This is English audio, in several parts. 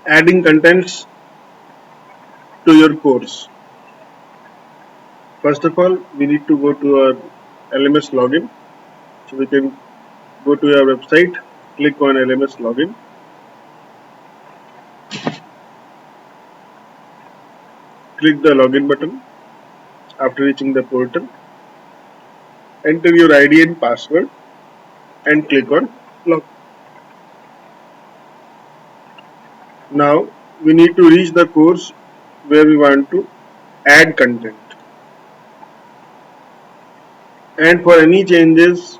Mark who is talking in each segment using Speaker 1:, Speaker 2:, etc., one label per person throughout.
Speaker 1: adding contents to your course. First of all, we need to go to our LMS login. So we can go to your website, click on LMS login, click the login button. After reaching the portal, enter your ID and password and click on log. Now we need to reach the course where we want to add content. And for any changes,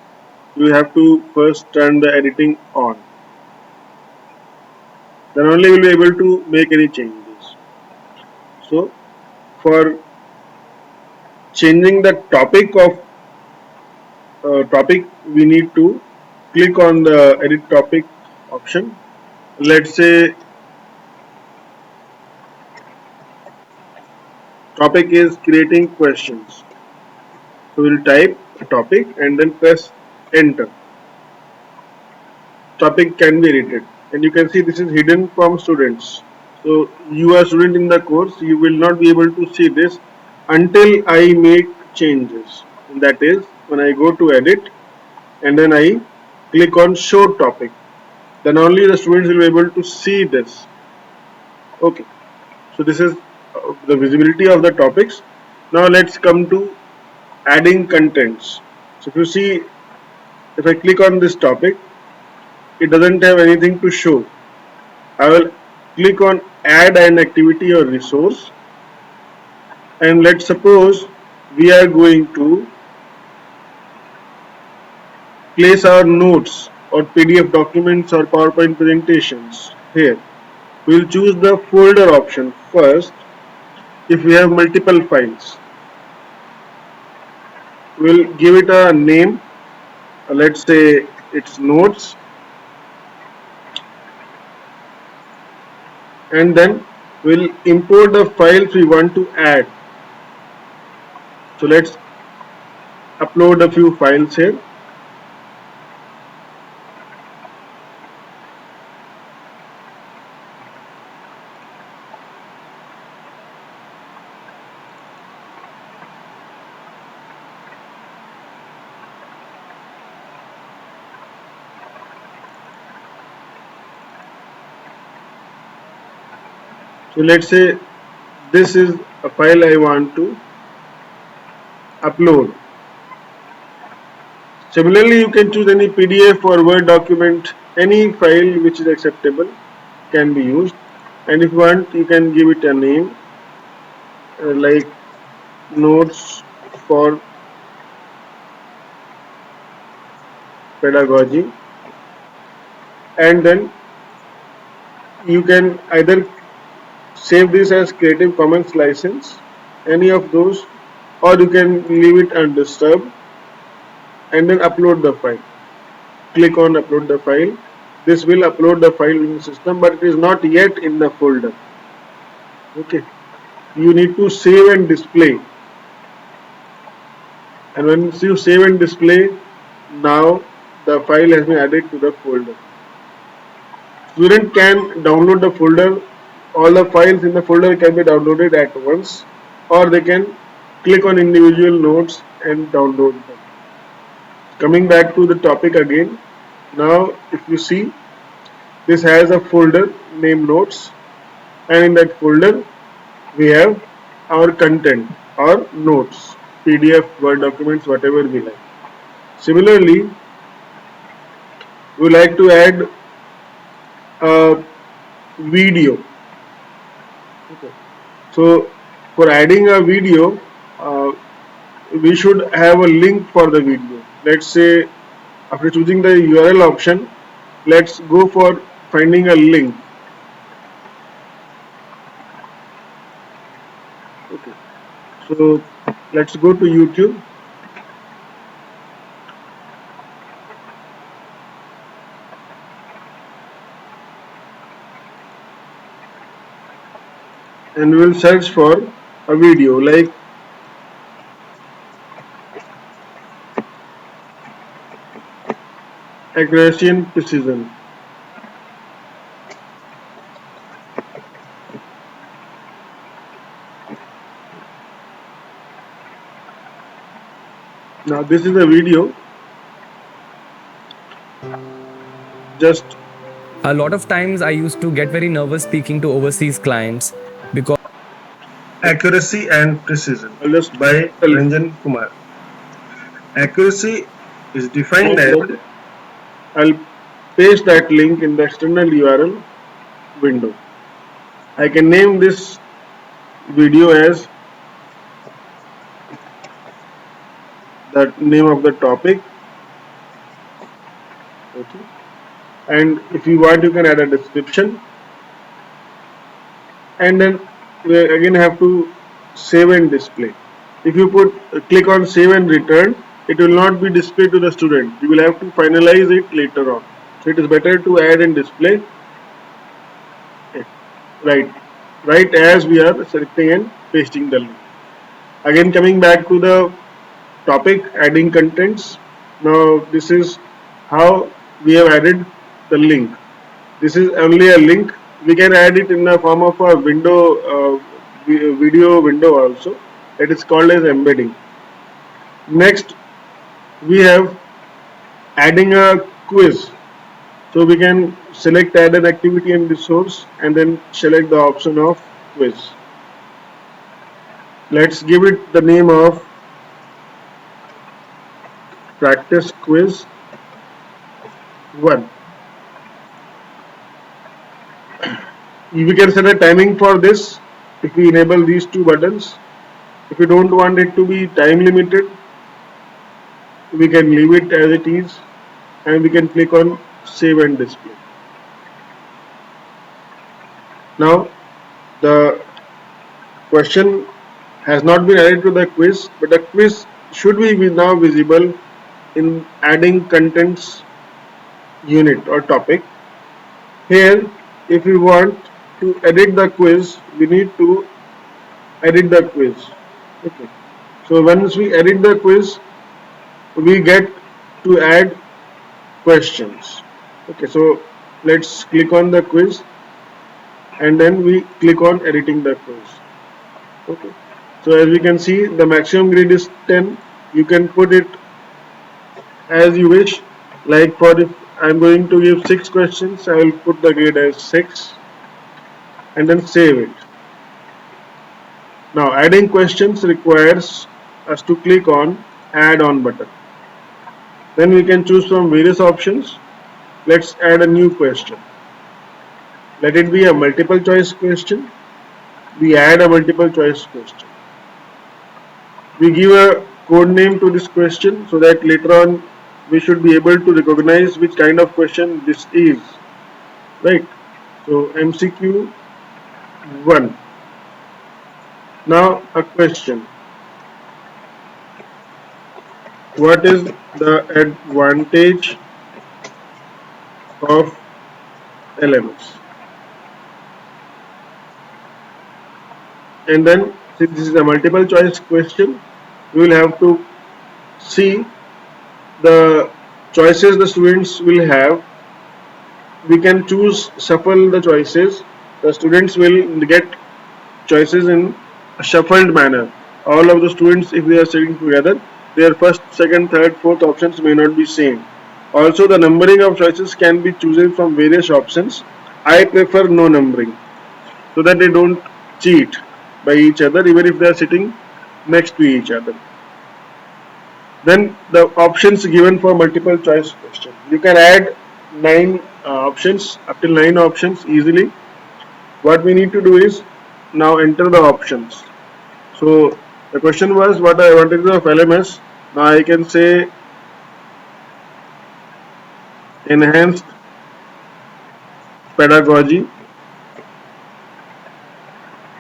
Speaker 1: you have to first turn the editing on. Then only we'll be able to make any changes. So for changing the topic, we need to click on the edit topic option. Let's say topic is creating questions. So we'll type a topic and then press enter. Topic can be edited, and you can see this is hidden from students. So you are a student in the course, you will not be able to see this until I make changes. And that is when I go to edit and then I click on show topic. Then only the students will be able to see this. Okay. So this is the visibility of the topics. Now let's come to adding contents. So if you see, if I click on this topic, it doesn't have anything to show. I will click on add an activity or resource, and let's suppose we are going to place our notes or PDF documents or PowerPoint presentations here. We'll choose the folder option first. If we have multiple files, we'll give it a name. Let's say it's notes, and then we'll import the files we want to add. So let's upload a few files here. So let's say this is a file I want to upload. Similarly, you can choose any PDF or Word document, any file which is acceptable can be used. And if you want, you can give it a name like notes for pedagogy, and then you can either save this as Creative Commons license, any of those, or you can leave it undisturbed and then upload the file. Click on upload the file. This will upload the file in the system, but it is not yet in the folder. Okay, you need to save and display, and once you save and display, now the file has been added to the folder. Student can download the folder. All the files in the folder can be downloaded at once, or they can click on individual notes and download them. Coming back to the topic again, now if you see, this has a folder named notes, and in that folder we have our content or notes, PDF, Word documents, whatever we like. Similarly, we like to add a video. Okay. So for adding a video, we should have a link for the video. Let's say after choosing the URL option, let's go for finding a link. Okay. So let's go to YouTube. And we will search for a video like accuracy and precision. Now this is a video. Just
Speaker 2: A lot of times I used to get very nervous speaking to overseas clients because
Speaker 3: Accuracy and Precision
Speaker 1: I'll just
Speaker 3: by
Speaker 1: tell you.
Speaker 3: Ranjan Kumar. Accuracy is defined
Speaker 1: Now
Speaker 3: as
Speaker 1: I'll paste that link in the external URL window. I can name this video as the name of the topic. Okay. And if you want, you can add a description. And then we again have to save and display. If you click on save and return, it will not be displayed to the student. You will have to finalize it later on. So it is better to add and display it right as we are selecting and pasting the link. Again, coming back to the topic, adding contents. Now this is how we have added the link. This is only a link. We can add it in the form of a video window also. That is called as embedding. Next, we have adding a quiz. So we can select add an activity and resource and then select the option of quiz. Let's give it the name of practice quiz 1. We can set a timing for this if we enable these two buttons. If you don't want it to be time limited, we can leave it as it is and we can click on save and display. Now the question has not been added to the quiz, but the quiz should be now visible in adding contents unit or topic. Here, if we want to edit the quiz, we need to edit the quiz. Okay. So once we edit the quiz, we get to add questions. Okay, so let's click on the quiz and then we click on editing the quiz. Okay, so as we can see, the maximum grade is 10. You can put it as you wish. Like for if I'm going to give 6 questions, I will put the grade as 6 and then save it. Now adding questions requires us to click on add on button. Then we can choose from various options. Let's add a new question. Let it be a multiple choice question. We add a multiple choice question. We give a code name to this question so that later on we should be able to recognize which kind of question this is. Right. So MCQ 1. Now a question. What is the advantage of LMS? And then since this is a multiple choice question, we will have to see the choices the students will have. We can choose shuffle the choices. The students will get choices in a shuffled manner. All of the students, if they are sitting together, their first, second, third, fourth options may not be same. Also, the numbering of choices can be chosen from various options. I prefer no numbering so that they don't cheat by each other even if they are sitting next to each other. Then the options given for multiple choice question. You can add 9 options, up till 9 options easily. What we need to do is now enter the options. So the question was what I wanted of LMS. Now I can say enhanced pedagogy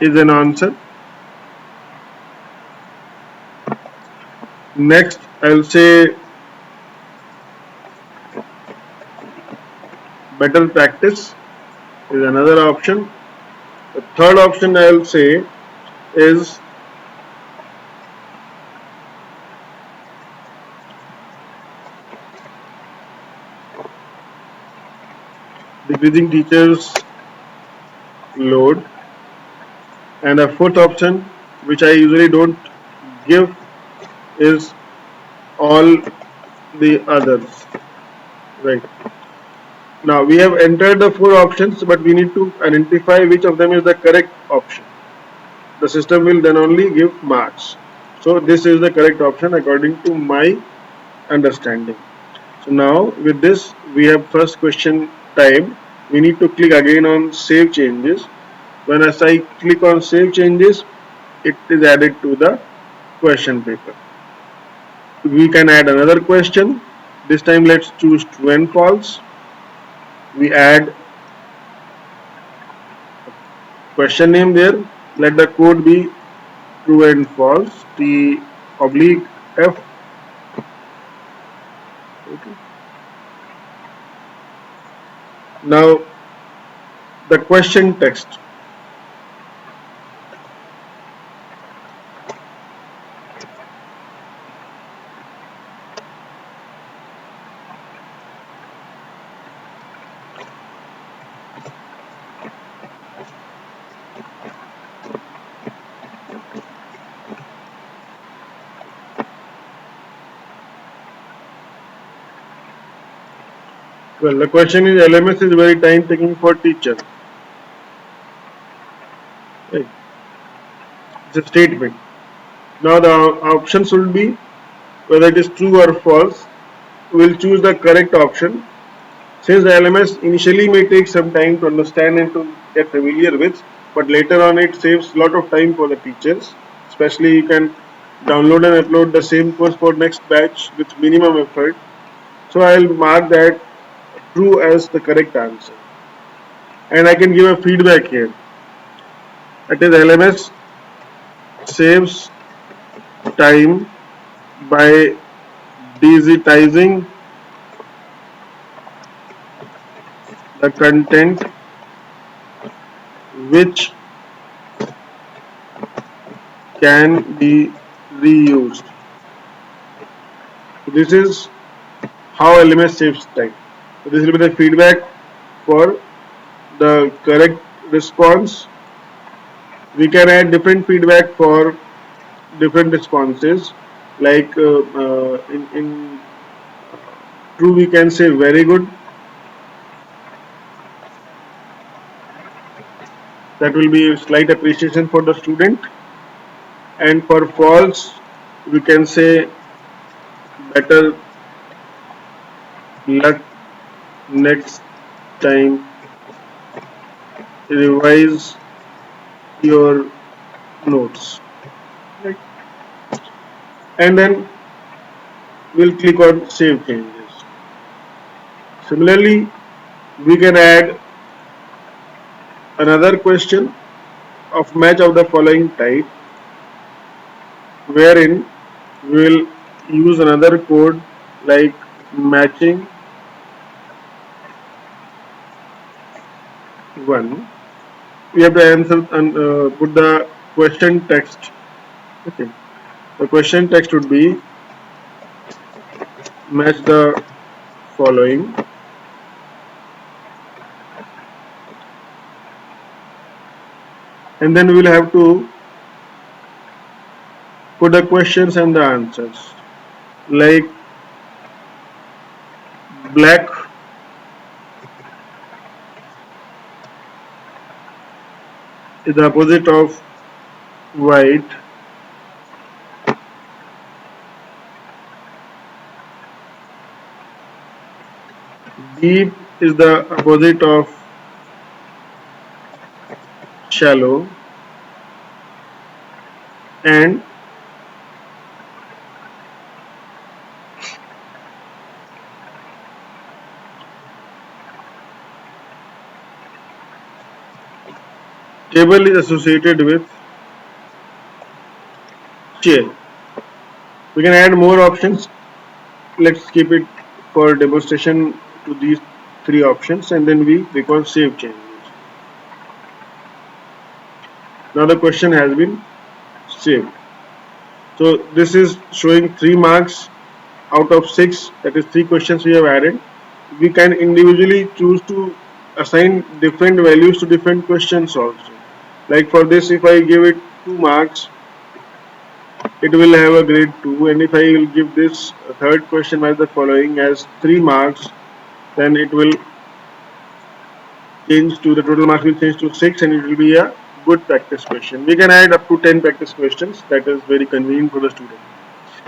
Speaker 1: is an answer. Next I'll say better practice is another option. The third option I'll say is decreasing teachers load, and the fourth option which I usually don't give is all the others. Right. Now we have entered the four options, but we need to identify which of them is the correct option. The system will then only give marks. So this is the correct option according to my understanding. So now with this we have first question typed. We need to click again on save changes. When as I click on save changes, it is added to the question paper. We can add another question. This time let's choose true and false. We add question name there. Let the code be true and false. T oblique F. Okay. Now the question text. Well, the question is LMS is very time taking for teacher. Right. It's a statement. Now the options will be whether it is true or false. We will choose the correct option. Since the LMS initially may take some time to understand and to get familiar with, but later on it saves a lot of time for the teachers. Especially you can download and upload the same course for next batch with minimum effort. So I'll mark that true as the correct answer. And I can give a feedback here. That is LMS saves time by digitizing the content which can be reused. So this is how LMS saves time. So this will be the feedback for the correct response. We can add different feedback for different responses. Like in true, we can say very good. That will be slight appreciation for the student. And for false, we can say better luck next time. Revise your notes. Right. And then we'll click on save changes. Similarly, we can add another question of match of the following type, wherein we will use another code like matching one. We have to answer and put the question text. Okay. The question text would be match the following. And then we will have to put the questions and the answers. Like black is the opposite of white. Deep is the opposite of shallow. And table is associated with chair. We can add more options. Let's keep it for demonstration to these three options, and then we click on save changes. Now the question has been saved. So this is showing 3 marks out of 6. That is 3 questions we have added. We can individually choose to assign different values to different questions also. Like for this, if I give it 2 marks, it will have a grade 2, and if I will give this third question as the following as 3 marks, then it will change to the total marks will change to 6, and it will be a good practice question. We can add up to 10 practice questions. That is very convenient for the student.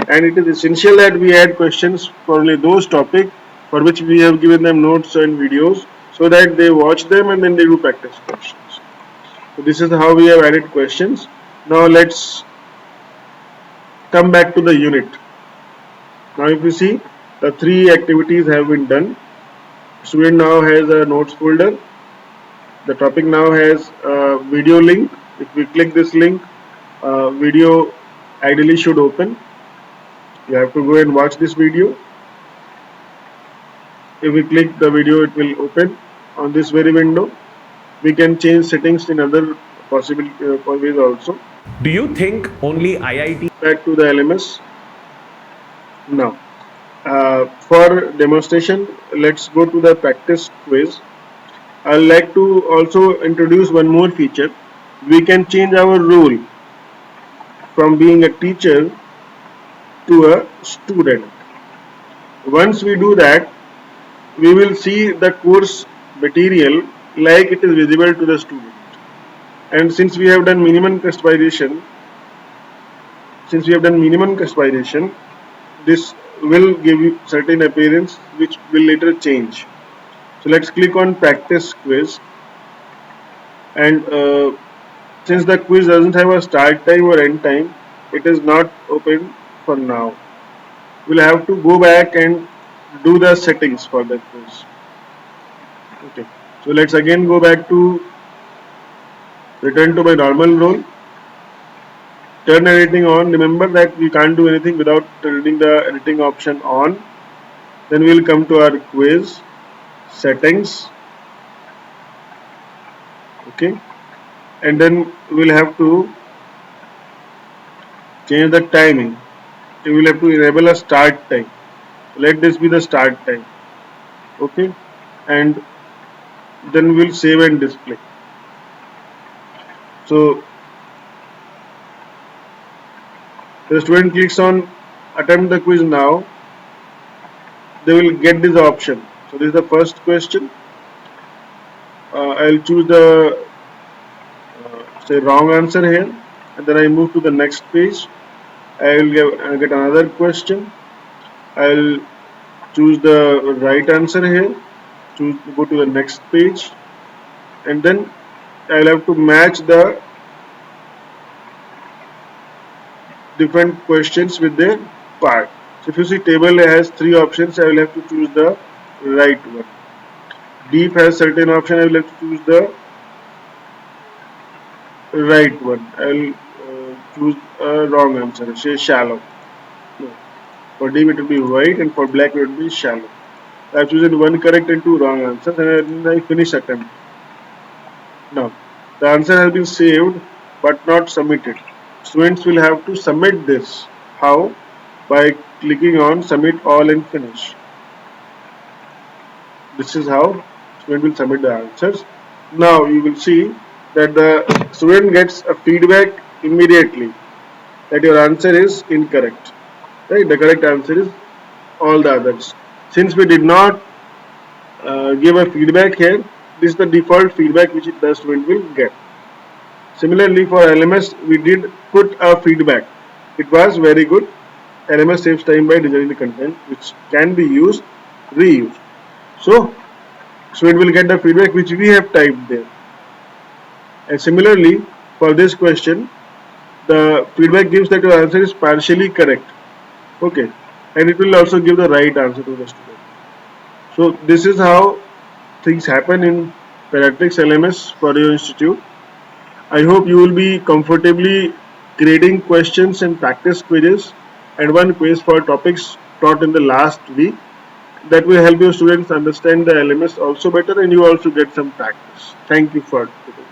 Speaker 1: And it is essential that we add questions for only those topics for which we have given them notes and videos, so that they watch them and then they do practice questions. So this is how we have added questions. Now let's come back to the unit. Now if you see, the 3 activities have been done. Student now has a notes folder. The topic now has a video link. If we click this link, video ideally should open. You have to go and watch this video. If we click the video, it will open on this very window. We can change settings in other possible ways also.
Speaker 2: Do you think only IIT?
Speaker 1: Back to the LMS. Now, for demonstration, let's go to the practice quiz. I'd like to also introduce one more feature. We can change our role from being a teacher to a student. Once we do that, we will see the course material like it is visible to the student. And since we have done minimum customization, this will give you certain appearance which will later change. So let's click on practice quiz, and since the quiz doesn't have a start time or end time, it is not open for now. We'll have to go back and do the settings for the quiz. Okay, so let's again go back to return to my normal role. Turn editing on. Remember that we can't do anything without turning the editing option on. Then we'll come to our quiz settings. Okay, and then we'll have to change the timing. We will have to enable a start time. Let this be the start time. Okay, and then we'll save and display. So the student clicks on attempt the quiz now, they will get this option. So this is the first question. I'll choose the say wrong answer here, and then I move to the next page. I will get another question. I'll choose the right answer here. Go to the next page, and then I'll have to match the different questions with their part. So if you see table has 3 options, I will have to choose the right one. Deep has certain option, I will have to choose the right one. I will choose a wrong answer, say shallow. No. For deep it will be white, and for black it will be shallow. I have chosen 1 correct and 2 wrong answers, and I finish attempt. Now the answer has been saved but not submitted. Students will have to submit this. How? By clicking on submit all and finish. This is how student will submit the answers. Now you will see that the student gets a feedback immediately that your answer is incorrect. Right? The correct answer is all the others. Since we did not give a feedback here, this is the default feedback which the student will get. Similarly, for LMS, we did put a feedback. It was very good. LMS saves time by designing the content which can be used, reused. So, student will get the feedback which we have typed there. And similarly, for this question, the feedback gives that your answer is partially correct. Okay, and it will also give the right answer to the student. So, this is how things happen in Paratrix LMS for your institute. I hope you will be comfortably creating questions and practice quizzes and one quiz for topics taught in the last week. That will help your students understand the LMS also better, and you also get some practice. Thank you for today.